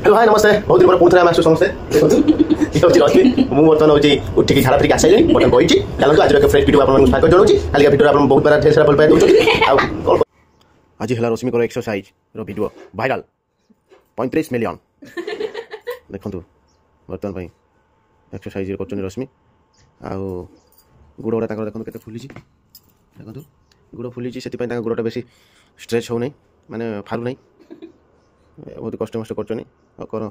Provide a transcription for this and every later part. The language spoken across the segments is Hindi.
हेलो हाय नमस्ते बहुत दिन पर पुणी थे आम समस्ते रश्मि मुझे बर्तमान हूँ उठिक झाड़ा फिर आसाइले बर्तमान बही चलते आज फ्रेश वीडियो आपको स्वागत जनाऊँ काली वीडियो आप बहुत बार ढेर सारा भल पाए दूसरी आज है रश्मि एक्सरसाइज वीडियो भाइराल 35 मिलियन देखु बर्तमान एक्सरसाइज कर रश्मि आउ गुड़ गुड़ा देखो के फुली देखो गुड़ फुली से गुड़टा बेसी स्ट्रेच हो नहीं माने फारू नहीं बहुत कष्ट मस्ट कर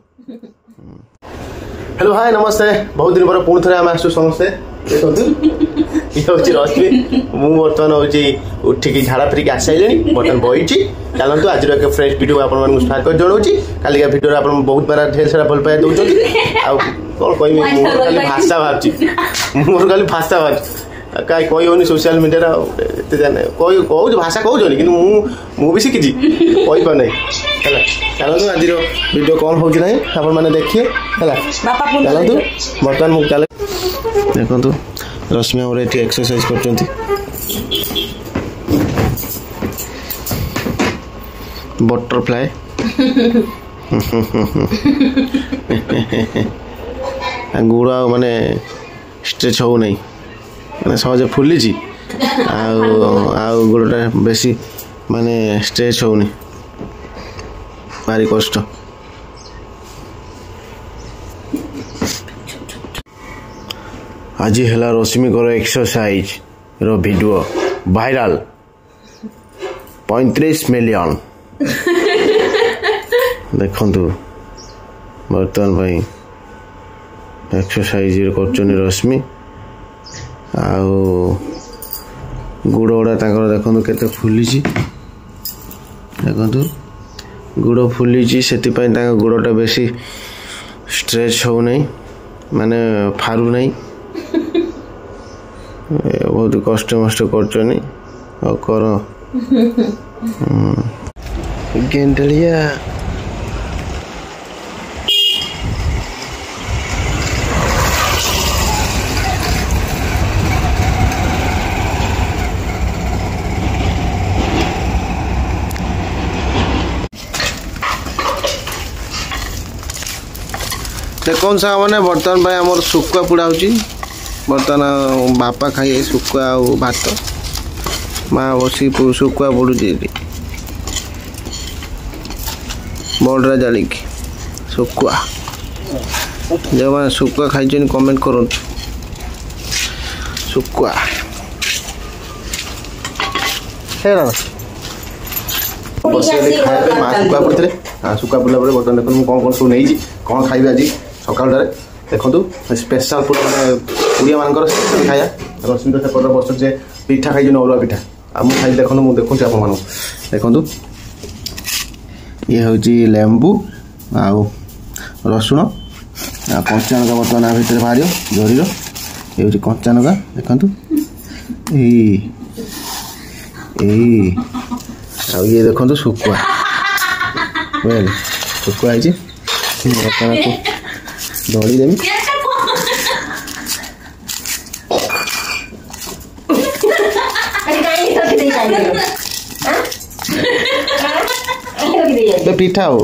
हेलो हाय नमस्ते बहुत दिन पर पुणी थे आम समस्ते देखो ये हूँ रश्मि मुझे बर्तमान हूँ उठिक झाड़ा फिर आसाइले बर्तमान बही चलते आज एक फ्रेश वीडियो आपको स्वागत जनाऊँ काली वीडियो आप बहुत बार ढेर सारा भल पाए दूसरी कौन कह भाषा भावी मोर खाली भाषा भावी कहीं कही होनी सोशल मीडिया कहूँ भाषा कहूँ कि मुझे शिखी कही पार नहीं है चलते आज वीडियो कौन हो आप मैंने देखिए है चलते बर्तमान मुझे चले देखो रश्मि आम ये एक्सरसाइज कर बटरफ्लाई गुड़ माने स्ट्रेच हो नहीं मैंने सहजे फुली गुड़टा बेसी माने स्ट्रेच होनी भारी कष्ट आज है रश्मि एक्सरसाइज वीडियो भाइराल 35 मिलियन देखु बर्तमान एक्सरसाइज कर रश्मि आउ गुड़ गुड़ा देखो के फुली देखो गुड़ फुली से गुड़टा बेसी स्ट्रेच हो नहीं माने फारू नहीं बहुत कष्ट मस्ट कर गेंडलिया कौन सा मैंने बर्तमान भाई आम शुकुआ पोड़ा बर्तमान बापा खाइए शुकुआ भात माँ बस शुकुआ पोड़ी बल्रा जालिक शुकुआ जो मैंने शुकुआ खाई कमेंट करूँ शुकुआ बस खाया माँ शुकुआ पड़ते शुकुआ पड़ा बर्तमान देखो कौन कौन सब नहीं कौन खाइबे आज सकाल देखो स्पेशल पूरा मैंने ओडिया मानकर स्पेशल खाया रश्मि तो सेपट बस से पिठा खाई अरुआ पिठा आ मुझे खाई देखो मुझे देखुँ आप देखो ये हूँ लेंबू आउ रसुण कंचा लंका बर्तमान आ भर बाहर जरीर ये हूँ कंचा लंका देखो ये देखो शुकुआ बुझे शुकुआ है दौड़ी देवी पिठा हो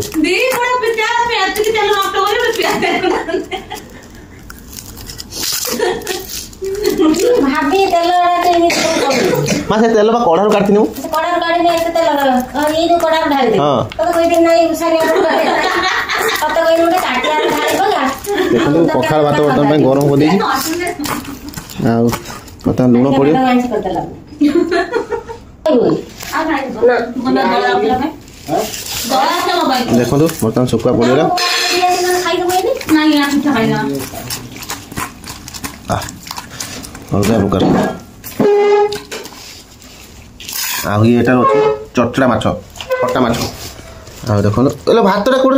माँ से तेल कढ़ा काटती देखो पखाड़ भात बर्तमान गरम कर बर्तमान लुण पड़ो देखो बर्तमान शुकुआ पड़ेगा अलग प्रकार ये चटड़ा माछ खटा माछ देखो भातटा कौन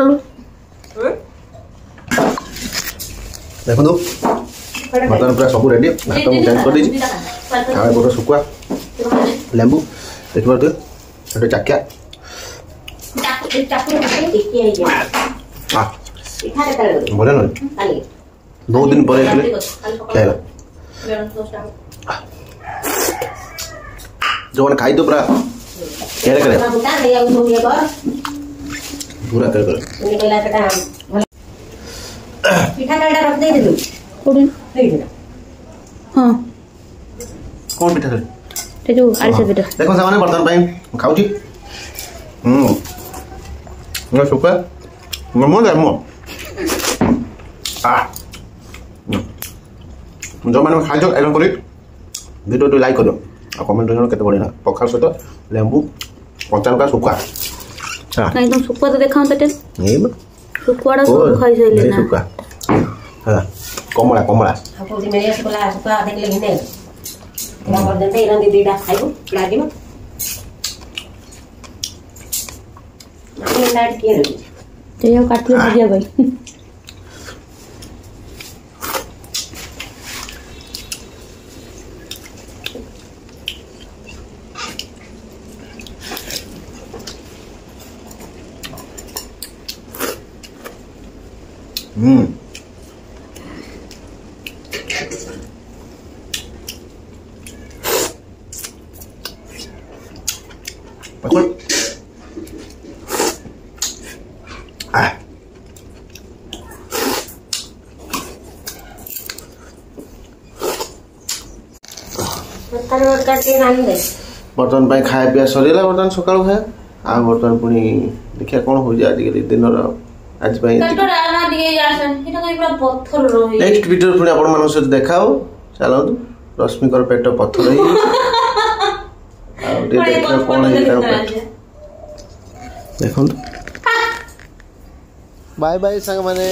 देखो बर्तमान पूरा सब रेडी भात मुझे चेंज कर दी गोटे शुकुआ लेंबू देख पारे चाकिया बढ़िया न 2 दिन पर खाइला जो खाई तो पूरा पूरा पिठा काटा रख दे दे कोडे दे दे हां कौन पिठा खाली ते जो आरिसा पिठा देखो सामाने बर्तन पाई खाउची ना सुका मो दे आ जो मैंने खाई जो एरन करी वीडियो तो लाइक करो और कमेंट करो केते बढ़िया पखाल सहित लेंबू पंचान का सुका नहीं तुम सुकुआ तो देखाओ तटे नहीं सुकुआड़ा सब खाई सैले ना सुका हां कमला कमला आपको जी मेरे सुकुला सुकुआ देख ले घिने ना कर देते इरन दीदीडा खाइबो लागिबो माने लाइट के रे ते यो काटले भजिया भाई Betul. बर्तन पाई खाया पिया सरीला बर्तन सकाळु खाया आ बर्तन पुनी देखिया कोन हो जा दिके दिन आज पाई नेक्स्ट वीडियो पुनी आपण मानन से देखाओ चलो रश्मि कर पेट पत्थर ही आ देखिया कोन है देखो बाय बाय संग माने